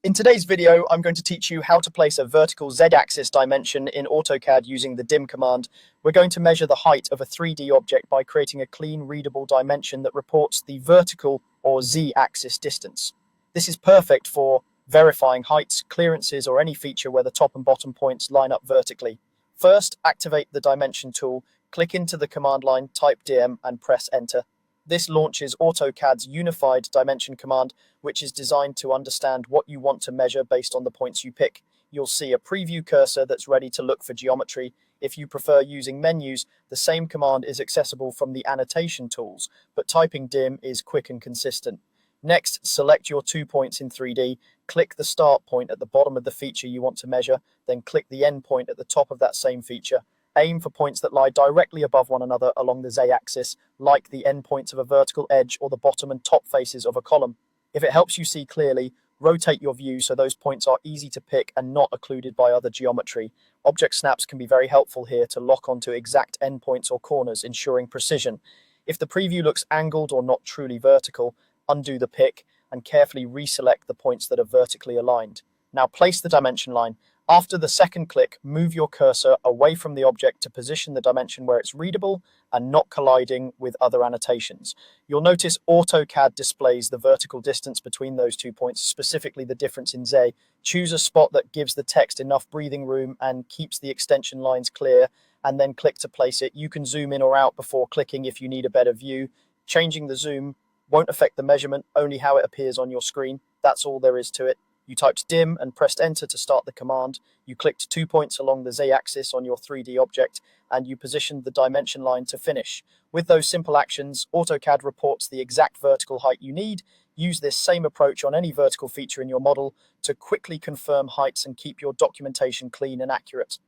In today's video, I'm going to teach you how to place a vertical Z-axis dimension in AutoCAD using the DIM command. We're going to measure the height of a 3D object by creating a clean, readable dimension that reports the vertical or Z-axis distance. This is perfect for verifying heights, clearances, or any feature where the top and bottom points line up vertically. First, activate the dimension tool, click into the command line, type DIM, and press enter. This launches AutoCAD's unified dimension command, which is designed to understand what you want to measure based on the points you pick. You'll see a preview cursor that's ready to look for geometry. If you prefer using menus, the same command is accessible from the annotation tools, but typing DIM is quick and consistent. Next, select your 2 points in 3D, click the start point at the bottom of the feature you want to measure, then click the end point at the top of that same feature. Aim for points that lie directly above one another along the Z-axis, like the endpoints of a vertical edge or the bottom and top faces of a column. If it helps you see clearly, rotate your view so those points are easy to pick and not occluded by other geometry. Object snaps can be very helpful here to lock onto exact endpoints or corners, ensuring precision. If the preview looks angled or not truly vertical, undo the pick and carefully reselect the points that are vertically aligned. Now place the dimension line. After the second click, move your cursor away from the object to position the dimension where it's readable and not colliding with other annotations. You'll notice AutoCAD displays the vertical distance between those 2 points, specifically the difference in Z. Choose a spot that gives the text enough breathing room and keeps the extension lines clear, and then click to place it. You can zoom in or out before clicking if you need a better view. Changing the zoom won't affect the measurement, only how it appears on your screen. That's all there is to it. You typed DIM and pressed enter to start the command. You clicked 2 points along the Z-axis on your 3D object, and you positioned the dimension line to finish. With those simple actions, AutoCAD reports the exact vertical height you need. Use this same approach on any vertical feature in your model to quickly confirm heights and keep your documentation clean and accurate.